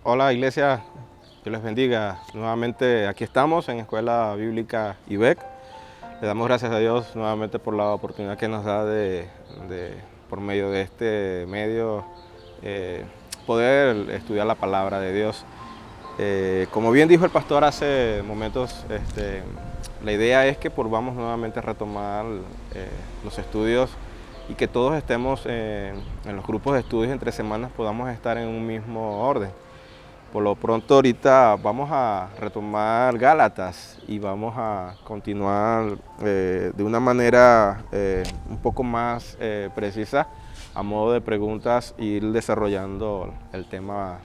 Hola Iglesia, Dios les bendiga. Nuevamente aquí estamos en Escuela Bíblica IBEC. Le damos gracias a Dios nuevamente por la oportunidad que nos da por medio de este medio, poder estudiar la palabra de Dios. Como bien dijo el pastor hace momentos, la idea es que volvamos nuevamente a retomar los estudios y que todos estemos en los grupos de estudios entre semanas, podamos estar en un mismo orden. Por lo pronto ahorita vamos a retomar Gálatas y vamos a continuar de una manera un poco más precisa, a modo de preguntas, e ir desarrollando el tema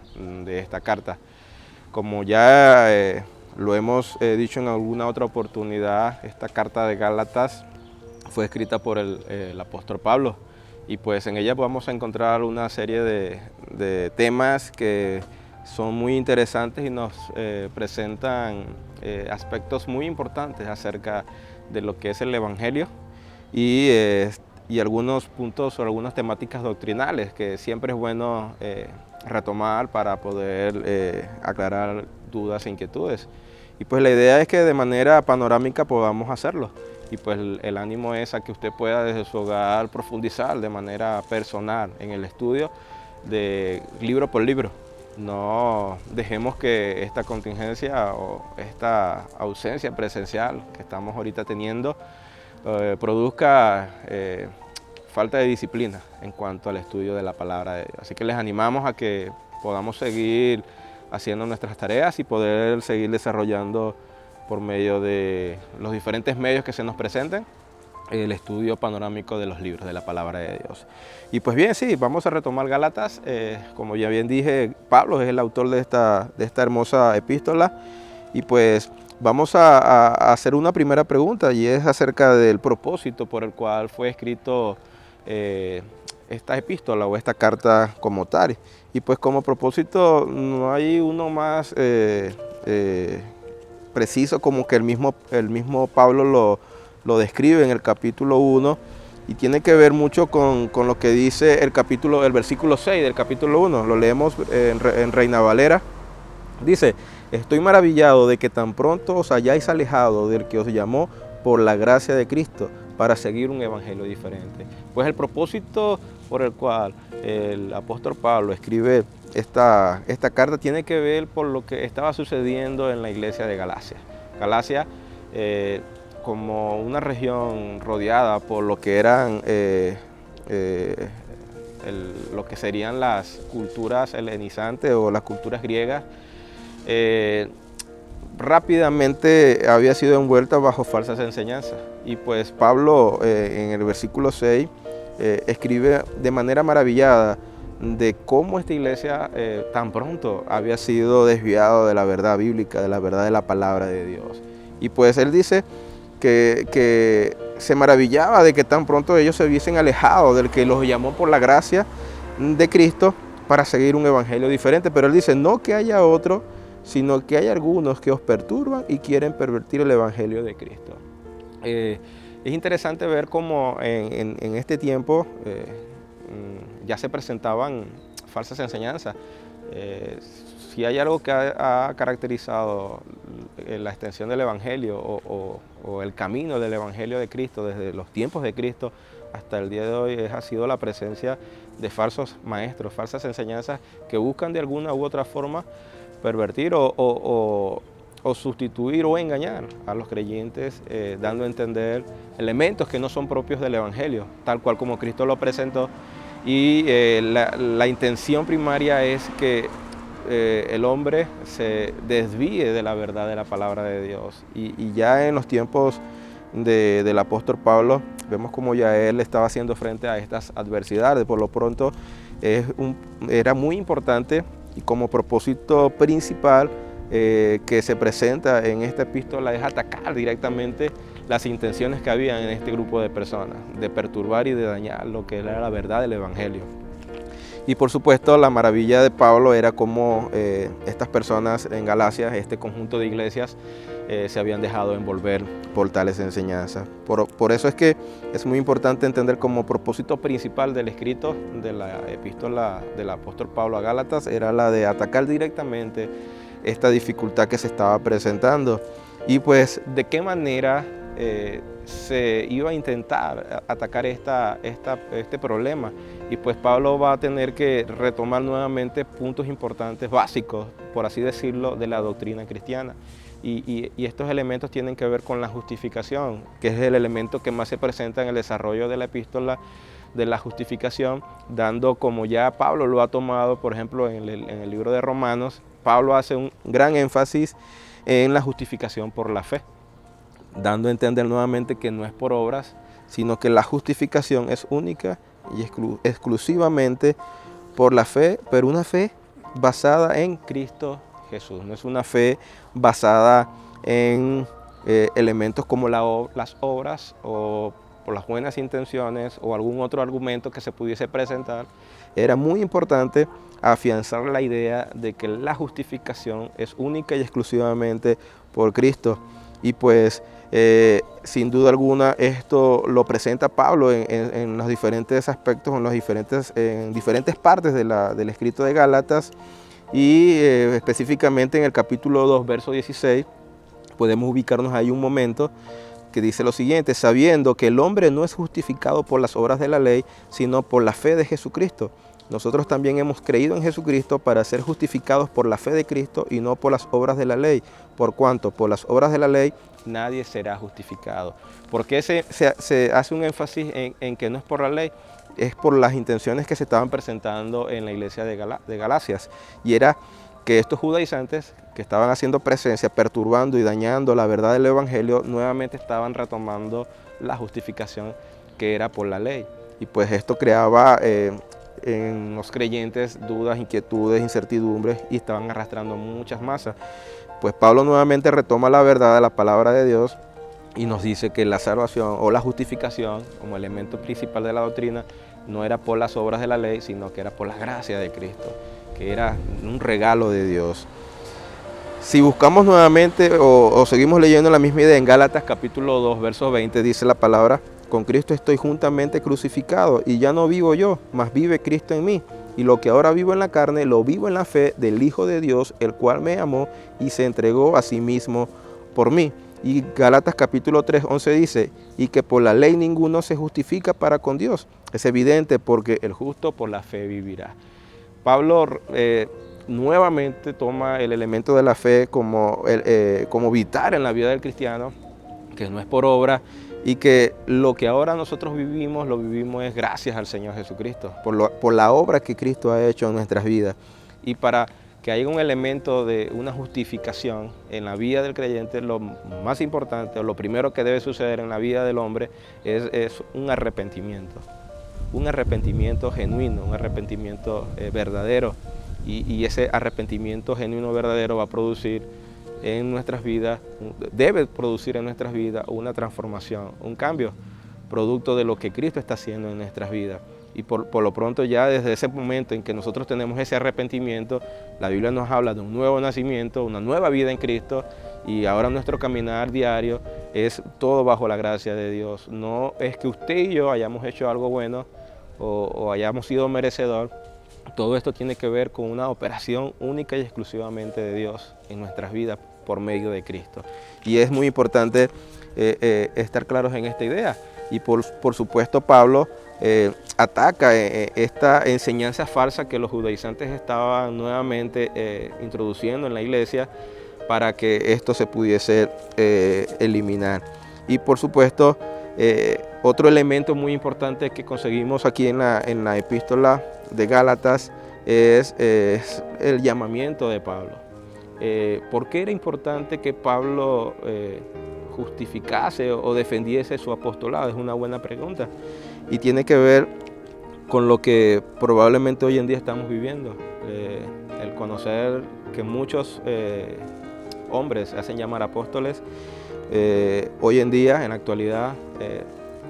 de esta carta. Como ya lo hemos dicho en alguna otra oportunidad, esta carta de Gálatas fue escrita por el apóstol Pablo, y pues en ella vamos a encontrar una serie de temas que son muy interesantes y nos presentan aspectos muy importantes acerca de lo que es el Evangelio y algunos puntos o algunas temáticas doctrinales que siempre es bueno retomar para poder aclarar dudas e inquietudes. Y pues la idea es que de manera panorámica podamos hacerlo. Y pues el ánimo es a que usted pueda desde su hogar profundizar de manera personal en el estudio de libro por libro. No dejemos que esta contingencia o esta ausencia presencial que estamos ahorita teniendo produzca falta de disciplina en cuanto al estudio de la palabra de Dios. Así que les animamos a que podamos seguir haciendo nuestras tareas y poder seguir desarrollando por medio de los diferentes medios que se nos presenten el estudio panorámico de los libros de la palabra de Dios. Y pues bien, sí, vamos a retomar Gálatas. Como ya bien dije, Pablo es el autor de esta hermosa epístola, y pues vamos a hacer una primera pregunta, y es acerca del propósito por el cual fue escrito esta epístola o esta carta como tal. Y pues como propósito no hay uno más preciso como que el mismo Pablo lo describe en el capítulo 1, y tiene que ver mucho con lo que dice el versículo 6 del capítulo 1. Lo leemos en Reina Valera. Dice: estoy maravillado de que tan pronto os hayáis alejado del que os llamó por la gracia de Cristo para seguir un evangelio diferente. Pues el propósito por el cual el apóstol Pablo escribe esta carta tiene que ver por lo que estaba sucediendo en la iglesia de Galacia. Galacia, como una región rodeada por lo que eran lo que serían las culturas helenizantes o las culturas griegas, rápidamente había sido envuelta bajo falsas enseñanzas. Y pues Pablo en el versículo 6 escribe de manera maravillada de cómo esta iglesia tan pronto había sido desviada de la verdad bíblica, de la verdad de la palabra de Dios. Y pues él dice que se maravillaba de que tan pronto ellos se hubiesen alejado del que los llamó por la gracia de Cristo para seguir un evangelio diferente. Pero él dice, no que haya otro, sino que hay algunos que os perturban y quieren pervertir el evangelio de Cristo. Es interesante ver cómo en este tiempo ya se presentaban falsas enseñanzas. Si hay algo que ha caracterizado la extensión del Evangelio o el camino del Evangelio de Cristo desde los tiempos de Cristo hasta el día de hoy, ha sido la presencia de falsos maestros, falsas enseñanzas que buscan de alguna u otra forma pervertir o sustituir o engañar a los creyentes, dando a entender elementos que no son propios del Evangelio, tal cual como Cristo lo presentó. Y la intención primaria es que el hombre se desvíe de la verdad de la palabra de Dios. Y ya en los tiempos del apóstol Pablo vemos como ya él estaba haciendo frente a estas adversidades. Por lo pronto era muy importante, y como propósito principal que se presenta en esta epístola, es atacar directamente las intenciones que había en este grupo de personas, de perturbar y de dañar lo que era la verdad del Evangelio. Y por supuesto la maravilla de Pablo era cómo estas personas en Galacia, este conjunto de iglesias, se habían dejado envolver por tales enseñanzas. Por eso es que es muy importante entender como propósito principal del escrito de la epístola del apóstol Pablo a Gálatas era la de atacar directamente esta dificultad que se estaba presentando. Y pues, ¿de qué manera se iba a intentar atacar este problema? Y pues Pablo va a tener que retomar nuevamente puntos importantes, básicos, por así decirlo, de la doctrina cristiana. Y estos elementos tienen que ver con la justificación, que es el elemento que más se presenta en el desarrollo de la epístola de la justificación, dando, como ya Pablo lo ha tomado, por ejemplo, en el libro de Romanos, Pablo hace un gran énfasis en la justificación por la fe, dando a entender nuevamente que no es por obras, sino que la justificación es única y exclusivamente por la fe, pero una fe basada en Cristo Jesús. No es una fe basada en elementos como las obras o por las buenas intenciones o algún otro argumento que se pudiese presentar. Era muy importante afianzar la idea de que la justificación es única y exclusivamente por Cristo. Y pues sin duda alguna esto lo presenta Pablo en los diferentes aspectos, en diferentes partes del escrito de Gálatas. Y específicamente en el capítulo 2, verso 16, podemos ubicarnos ahí un momento que dice lo siguiente: sabiendo que el hombre no es justificado por las obras de la ley, sino por la fe de Jesucristo. Nosotros también hemos creído en Jesucristo para ser justificados por la fe de Cristo y no por las obras de la ley. Por cuanto por las obras de la ley nadie será justificado. ¿Por qué se hace un énfasis en que no es por la ley? Es por las intenciones que se estaban presentando en la iglesia de Galacias, y era que estos judaizantes que estaban haciendo presencia, perturbando y dañando la verdad del evangelio, nuevamente estaban retomando la justificación que era por la ley. Y pues esto creaba en los creyentes dudas, inquietudes, incertidumbres, y estaban arrastrando muchas masas. Pues Pablo nuevamente retoma la verdad de la palabra de Dios y nos dice que la salvación o la justificación como elemento principal de la doctrina no era por las obras de la ley, sino que era por la gracia de Cristo, que era un regalo de Dios. Si buscamos nuevamente o seguimos leyendo la misma idea en Gálatas capítulo 2, verso 20, dice la palabra: con Cristo estoy juntamente crucificado, y ya no vivo yo, mas vive Cristo en mí. Y lo que ahora vivo en la carne, lo vivo en la fe del Hijo de Dios, el cual me amó y se entregó a sí mismo por mí. Y Gálatas capítulo 3, 11 dice: y que por la ley ninguno se justifica para con Dios. Es evidente, porque el justo por la fe vivirá. Pablo nuevamente toma el elemento de la fe como vital en la vida del cristiano, que no es por obra, y que lo que ahora nosotros vivimos, lo vivimos es gracias al Señor Jesucristo, por la obra que Cristo ha hecho en nuestras vidas. Y para que haya un elemento de una justificación en la vida del creyente, lo más importante o lo primero que debe suceder en la vida del hombre es un arrepentimiento genuino, un arrepentimiento verdadero. Y ese arrepentimiento genuino verdadero va a producir en nuestras vidas, debe producir en nuestras vidas una transformación, un cambio, producto de lo que Cristo está haciendo en nuestras vidas. Y por lo pronto, ya desde ese momento en que nosotros tenemos ese arrepentimiento, la Biblia nos habla de un nuevo nacimiento, una nueva vida en Cristo, y ahora nuestro caminar diario es todo bajo la gracia de Dios. No es que usted y yo hayamos hecho algo bueno o hayamos sido merecedor. Todo esto tiene que ver con una operación única y exclusivamente de Dios en nuestras vidas por medio de Cristo. Y es muy importante estar claros en esta idea. Y por supuesto Pablo ataca esta enseñanza falsa que los judaizantes estaban nuevamente introduciendo en la iglesia para que esto se pudiese eliminar. Y por supuesto otro elemento muy importante que conseguimos aquí en la epístola de Gálatas es el llamamiento de Pablo. ¿Por qué era importante que Pablo justificase o defendiese su apostolado? Es una buena pregunta y tiene que ver con lo que probablemente hoy en día estamos viviendo. El conocer que muchos hombres se hacen llamar apóstoles. Hoy en día, en la actualidad,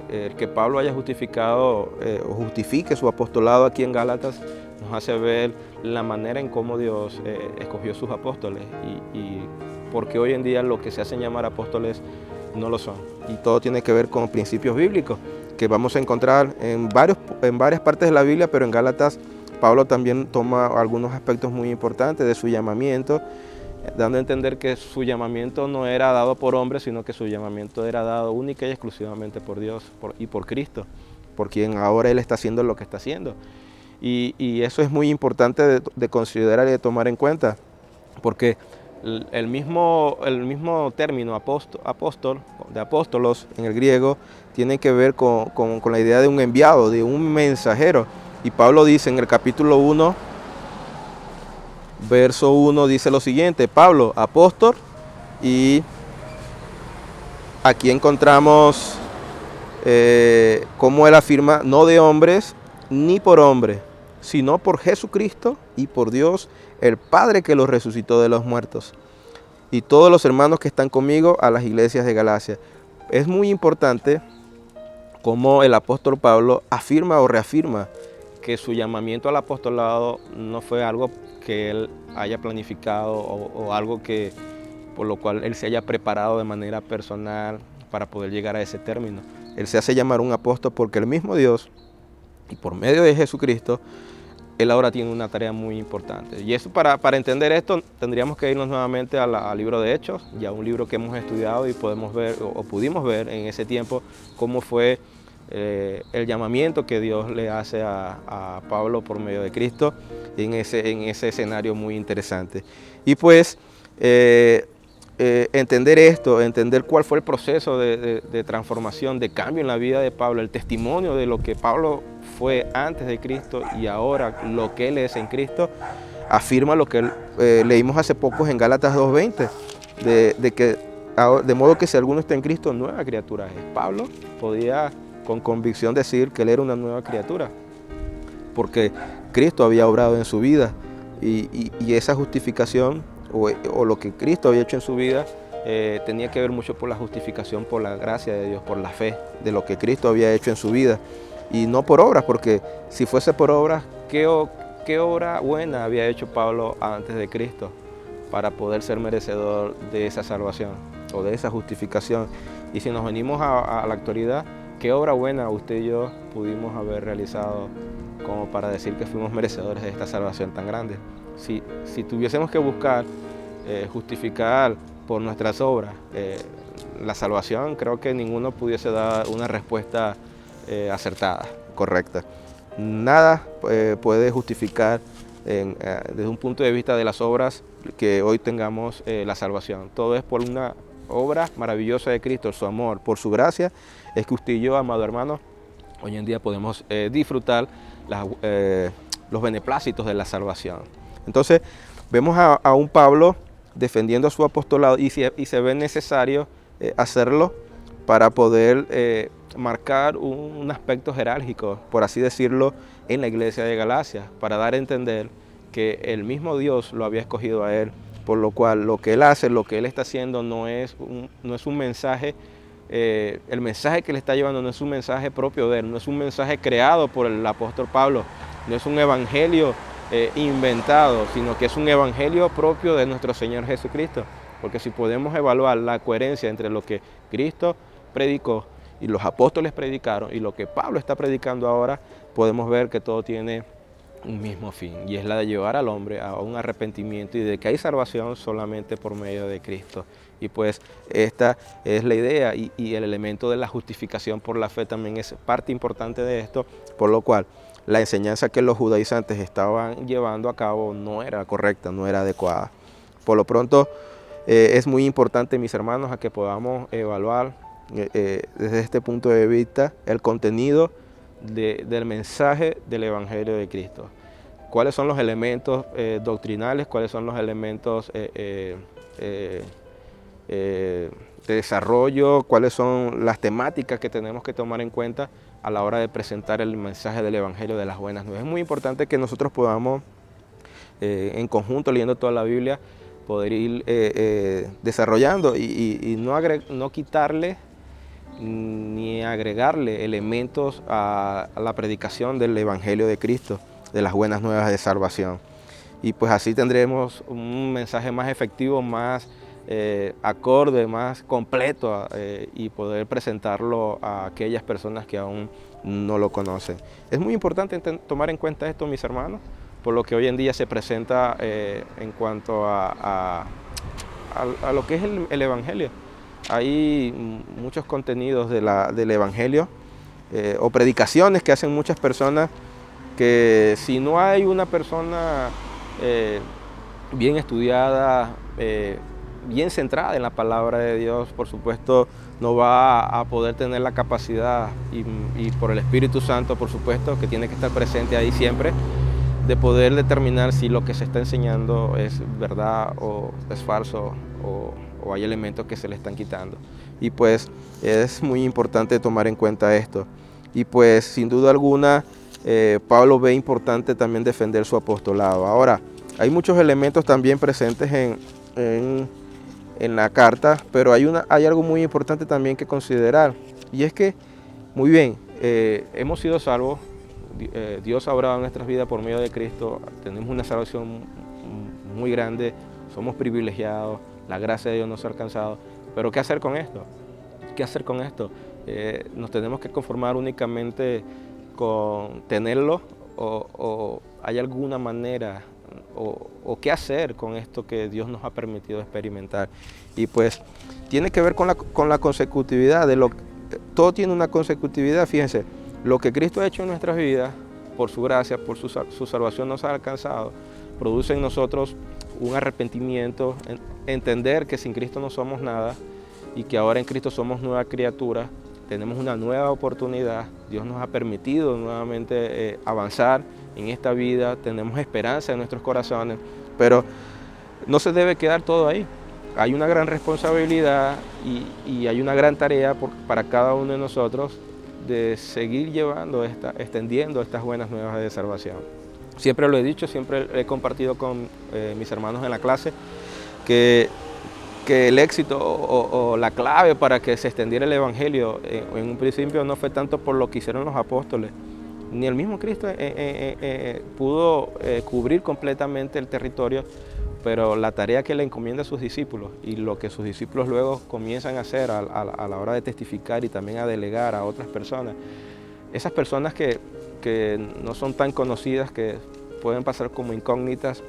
el que Pablo haya justificado o justifique su apostolado aquí en Gálatas nos nos hace ver la manera en cómo Dios escogió sus apóstoles y porque hoy en día lo que se hacen llamar apóstoles no lo son. Y todo tiene que ver con principios bíblicos que vamos a encontrar en varias partes de la Biblia, pero en Gálatas Pablo también toma algunos aspectos muy importantes de su llamamiento, dando a entender que su llamamiento no era dado por hombres, sino que su llamamiento era dado única y exclusivamente por Dios y por Cristo, por quien ahora Él está haciendo lo que está haciendo. Y eso es muy importante de considerar y de tomar en cuenta, porque el mismo término apóstol, de apóstolos en el griego, tiene que ver con la idea de un enviado, de un mensajero. Y Pablo dice en el capítulo 1, verso 1, dice lo siguiente: Pablo, apóstol, y aquí encontramos cómo él afirma, no de hombres ni por hombre, sino por Jesucristo y por Dios, el Padre que los resucitó de los muertos. Y todos los hermanos que están conmigo a las iglesias de Galacia. Es muy importante cómo el apóstol Pablo afirma o reafirma que su llamamiento al apostolado no fue algo que él haya planificado o algo que por lo cual él se haya preparado de manera personal para poder llegar a ese término. Él se hace llamar un apóstol porque el mismo Dios, y por medio de Jesucristo, él ahora tiene una tarea muy importante. Y eso, para entender esto, tendríamos que irnos nuevamente al libro de Hechos, ya un libro que hemos estudiado y podemos ver, o pudimos ver en ese tiempo, cómo fue el llamamiento que Dios le hace a Pablo por medio de Cristo en ese escenario muy interesante. Y pues entender esto, entender cuál fue el proceso de transformación, de cambio en la vida de Pablo, el testimonio de lo que Pablo fue antes de Cristo y ahora lo que él es en Cristo, afirma lo que leímos hace poco en Gálatas 2:20, de modo que si alguno está en Cristo, nueva criatura es. Pablo podía con convicción decir que él era una nueva criatura, porque Cristo había obrado en su vida y esa justificación o lo que Cristo había hecho en su vida tenía que ver mucho por la justificación, por la gracia de Dios, por la fe de lo que Cristo había hecho en su vida y no por obras, porque si fuese por obras, ¿qué obra buena había hecho Pablo antes de Cristo para poder ser merecedor de esa salvación o de esa justificación? Y si nos venimos a la actualidad, ¿qué obra buena usted y yo pudimos haber realizado como para decir que fuimos merecedores de esta salvación tan grande? Si tuviésemos que buscar justificar por nuestras obras la salvación, creo que ninguno pudiese dar una respuesta acertada, correcta. Nada puede justificar desde un punto de vista de las obras que hoy tengamos la salvación. Todo es por una obra maravillosa de Cristo, su amor, por su gracia, es que usted y yo, amado hermano, hoy en día podemos disfrutar los beneplácitos de la salvación. Entonces, vemos a un Pablo defendiendo a su apostolado y se ve necesario hacerlo para poder marcar un aspecto jerárquico, por así decirlo, en la iglesia de Galacia, para dar a entender que el mismo Dios lo había escogido a él, por lo cual lo que él hace, lo que él está haciendo no es un mensaje, el mensaje que le está llevando no es un mensaje propio de él, no es un mensaje creado por el apóstol Pablo, no es un evangelio inventado, sino que es un evangelio propio de nuestro Señor Jesucristo. Porque si podemos evaluar la coherencia entre lo que Cristo predicó y los apóstoles predicaron y lo que Pablo está predicando ahora, podemos ver que todo tiene un mismo fin, y es la de llevar al hombre a un arrepentimiento y de que hay salvación solamente por medio de Cristo. Y pues esta es la idea y el elemento de la justificación por la fe también es parte importante de esto, por lo cual la enseñanza que los judaizantes estaban llevando a cabo no era correcta, no era adecuada. Por lo pronto es muy importante, mis hermanos, a que podamos evaluar desde este punto de vista el contenido del mensaje del Evangelio de Cristo. ¿Cuáles son los elementos doctrinales? ¿Cuáles son los elementos de desarrollo? ¿Cuáles son las temáticas que tenemos que tomar en cuenta a la hora de presentar el mensaje del Evangelio de las Buenas Nuevas? Es muy importante que nosotros podamos, en conjunto, leyendo toda la Biblia, poder ir desarrollando y no quitarle ni agregarle elementos a la predicación del Evangelio de Cristo. de las buenas nuevas de salvación. Y pues así tendremos un mensaje más efectivo, más acorde, más completo y poder presentarlo a aquellas personas que aún no lo conocen. Es muy importante tomar en cuenta esto, mis hermanos, por lo que hoy en día se presenta en cuanto a lo que es el Evangelio. Hay muchos contenidos del Evangelio o predicaciones que hacen muchas personas que si no hay una persona bien estudiada, bien centrada en la palabra de Dios, por supuesto no va a poder tener la capacidad y por el Espíritu Santo, por supuesto, que tiene que estar presente ahí siempre, de poder determinar si lo que se está enseñando es verdad o es falso o hay elementos que se le están quitando. Y pues es muy importante tomar en cuenta esto. Y pues sin duda alguna Pablo ve importante también defender su apostolado. Ahora, hay muchos elementos también presentes en la carta, pero hay algo muy importante también que considerar. Y es que, muy bien, hemos sido salvos, Dios ha obrado en nuestras vidas por medio de Cristo, tenemos una salvación muy grande, somos privilegiados, la gracia de Dios nos ha alcanzado. Pero ¿qué hacer con esto? ¿Qué hacer con esto? Nos tenemos que conformar únicamente con tenerlo o hay alguna manera o qué hacer con esto que Dios nos ha permitido experimentar. Y pues tiene que ver con la consecutividad, todo tiene una consecutividad. Fíjense, lo que Cristo ha hecho en nuestras vidas, por su gracia, por su salvación nos ha alcanzado, produce en nosotros un arrepentimiento, entender que sin Cristo no somos nada y que ahora en Cristo somos nueva criatura. Tenemos una nueva oportunidad, Dios nos ha permitido nuevamente avanzar en esta vida, tenemos esperanza en nuestros corazones, pero no se debe quedar todo ahí. Hay una gran responsabilidad y hay una gran tarea para cada uno de nosotros de seguir extendiendo estas buenas nuevas de salvación. Siempre lo he dicho, siempre he compartido con mis hermanos en la clase que el éxito o la clave para que se extendiera el Evangelio en un principio no fue tanto por lo que hicieron los apóstoles, ni el mismo Cristo pudo cubrir completamente el territorio, pero la tarea que le encomienda a sus discípulos y lo que sus discípulos luego comienzan a hacer a la hora de testificar y también a delegar a otras personas, esas personas que no son tan conocidas, que pueden pasar como incógnitas,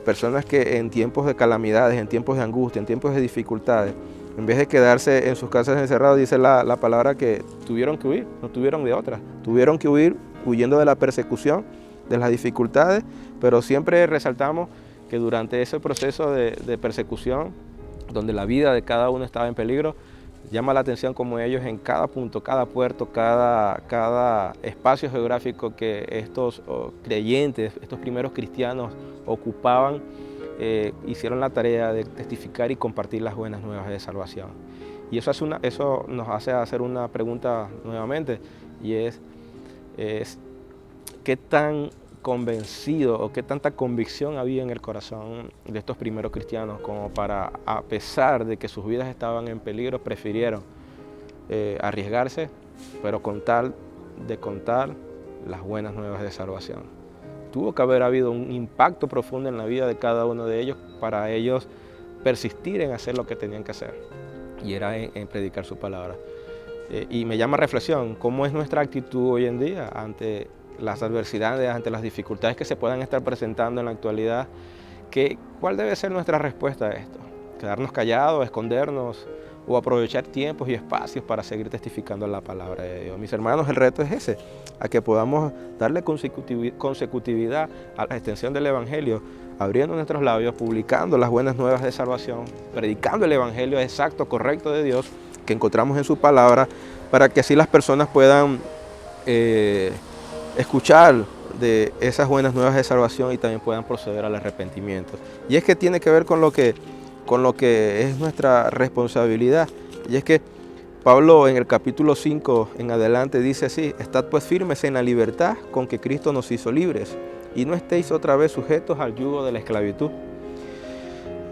personas que en tiempos de calamidades, en tiempos de angustia, en tiempos de dificultades, en vez de quedarse en sus casas encerrados, dice la palabra que tuvieron que huir, no tuvieron de otra, tuvieron que huir huyendo de la persecución, de las dificultades, pero siempre resaltamos que durante ese proceso de persecución, donde la vida de cada uno estaba en peligro, llama la atención como ellos en cada punto, cada puerto, cada espacio geográfico que estos creyentes, estos primeros cristianos ocupaban, hicieron la tarea de testificar y compartir las buenas nuevas de salvación. Y eso nos hace hacer una pregunta nuevamente, y es ¿qué tan convencido o qué tanta convicción había en el corazón de estos primeros cristianos como para, a pesar de que sus vidas estaban en peligro, prefirieron arriesgarse, pero con tal de contar las buenas nuevas de salvación? Tuvo que haber habido un impacto profundo en la vida de cada uno de ellos para ellos persistir en hacer lo que tenían que hacer, y era en predicar su palabra. Y me llama a reflexión, ¿cómo es nuestra actitud hoy en día ante las adversidades, ante las dificultades que se puedan estar presentando en la actualidad? ¿Cuál debe ser nuestra respuesta a esto? ¿Quedarnos callados, escondernos o aprovechar tiempos y espacios para seguir testificando la palabra de Dios? Mis hermanos, el reto es ese, a que podamos darle consecutividad a la extensión del Evangelio, abriendo nuestros labios, publicando las buenas nuevas de salvación, predicando el Evangelio exacto, correcto de Dios que encontramos en su palabra, para que así las personas puedan escuchar de esas buenas nuevas de salvación y también puedan proceder al arrepentimiento. Y es que tiene que ver con lo que es nuestra responsabilidad. Y es que Pablo en el capítulo 5 en adelante dice así: estad pues firmes en la libertad con que Cristo nos hizo libres, y no estéis otra vez sujetos al yugo de la esclavitud.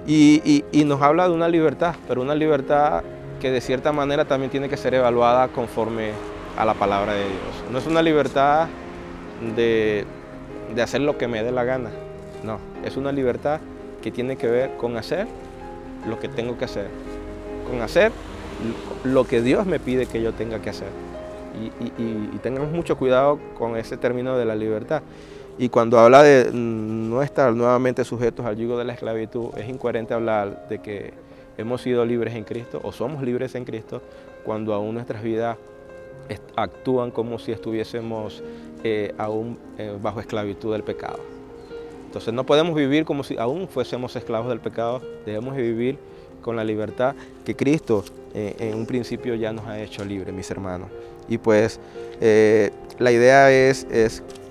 Y nos habla de una libertad, pero una libertad que de cierta manera también tiene que ser evaluada conforme a la palabra de Dios. No es una libertad de de hacer lo que me dé la gana. No, es una libertad que tiene que ver con hacer lo que tengo que hacer, con hacer lo que Dios me pide que yo tenga que hacer. Y tengamos mucho cuidado con ese término de la libertad. Y cuando habla de no estar nuevamente sujetos al yugo de la esclavitud, es incoherente hablar de que hemos sido libres en Cristo o somos libres en Cristo cuando aún nuestras vidas actúan como si estuviésemos aún bajo esclavitud del pecado. Entonces no podemos vivir como si aún fuésemos esclavos del pecado, debemos vivir con la libertad que Cristo en un principio ya nos ha hecho libres, mis hermanos. Y pues la idea es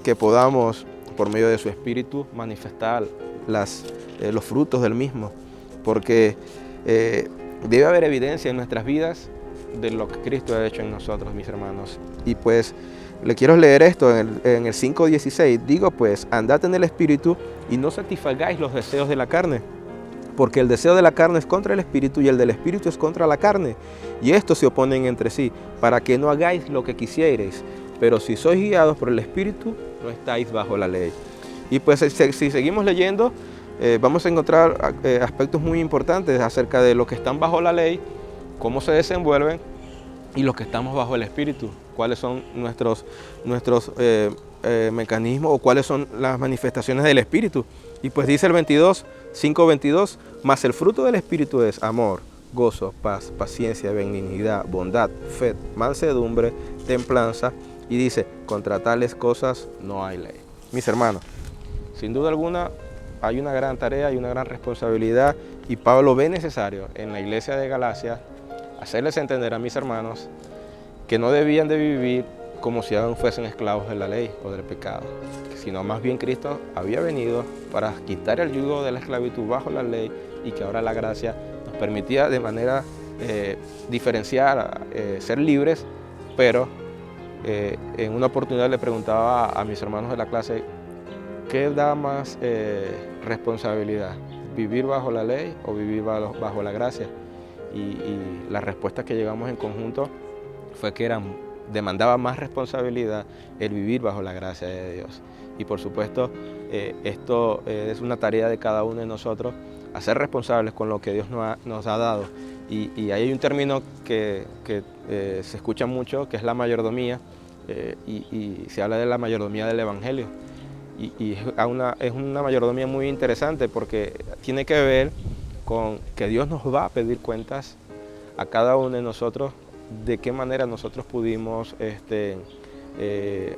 que podamos, por medio de su Espíritu, manifestar los frutos del mismo, porque debe haber evidencia en nuestras vidas de lo que Cristo ha hecho en nosotros, mis hermanos. Y pues le quiero leer esto en el 5:16. Digo pues, andad en el Espíritu y no satisfagáis los deseos de la carne, porque el deseo de la carne es contra el Espíritu y el del Espíritu es contra la carne, y estos se oponen entre sí, para que no hagáis lo que quisierais. Pero si sois guiados por el Espíritu, no estáis bajo la ley. Y pues si seguimos leyendo, vamos a encontrar aspectos muy importantes acerca de los que están bajo la ley, cómo se desenvuelven, y los que estamos bajo el Espíritu, cuáles son nuestros mecanismos o cuáles son las manifestaciones del Espíritu. Y pues dice el 5:22, mas el fruto del Espíritu es amor, gozo, paz, paciencia, benignidad, bondad, fe, mansedumbre, templanza. Y dice, contra tales cosas no hay ley. Mis hermanos, sin duda alguna hay una gran tarea y una gran responsabilidad, y Pablo ve necesario en la iglesia de Galacia hacerles entender a mis hermanos que no debían de vivir como si aún fuesen esclavos de la ley o del pecado, sino más bien Cristo había venido para quitar el yugo de la esclavitud bajo la ley, y que ahora la gracia nos permitía de manera diferenciar, ser libres. Pero en una oportunidad le preguntaba a mis hermanos de la clase, ¿qué da más responsabilidad? ¿Vivir bajo la ley o vivir bajo la gracia? Y la respuesta que llegamos en conjunto fue que demandaba más responsabilidad el vivir bajo la gracia de Dios. Y por supuesto, esto es una tarea de cada uno de nosotros, a ser responsables con lo que Dios nos ha dado. Y hay un término que se escucha mucho, que es la mayordomía, y se habla de la mayordomía del Evangelio. Y es una mayordomía muy interesante, porque tiene que ver con que Dios nos va a pedir cuentas a cada uno de nosotros de qué manera nosotros pudimos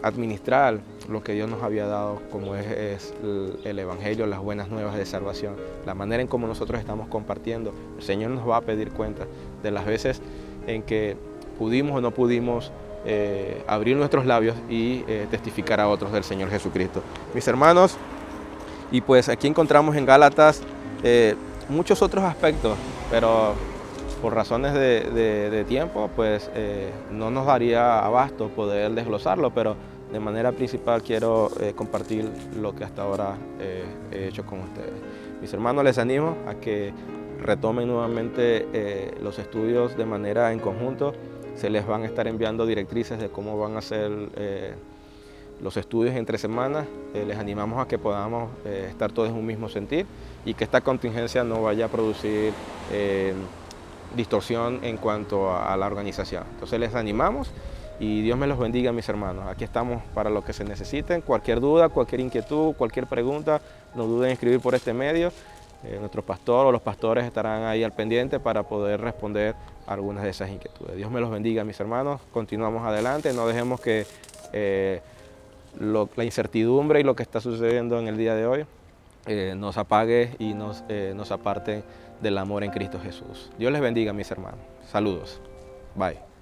administrar lo que Dios nos había dado, como es el Evangelio, las buenas nuevas de salvación, la manera en cómo nosotros estamos compartiendo. El Señor nos va a pedir cuentas de las veces en que pudimos o no pudimos abrir nuestros labios y testificar a otros del Señor Jesucristo. Mis hermanos, y pues aquí encontramos en Gálatas muchos otros aspectos, pero por razones de tiempo, pues no nos daría abasto poder desglosarlo, pero de manera principal quiero compartir lo que hasta ahora he hecho con ustedes. Mis hermanos, les animo a que retomen nuevamente los estudios de manera en conjunto. Se les van a estar enviando directrices de cómo van a ser los estudios entre semanas. Les animamos a que podamos estar todos en un mismo sentir, y que esta contingencia no vaya a producir distorsión en cuanto a la organización. Entonces les animamos, y Dios me los bendiga, mis hermanos. Aquí estamos para lo que se necesiten. Cualquier duda, cualquier inquietud, cualquier pregunta, no duden en escribir por este medio. Nuestro pastor o los pastores estarán ahí al pendiente para poder responder algunas de esas inquietudes. Dios me los bendiga, mis hermanos. Continuamos adelante, no dejemos que la incertidumbre y lo que está sucediendo en el día de hoy nos apague y nos aparte del amor en Cristo Jesús. Dios les bendiga, mis hermanos. Saludos. Bye.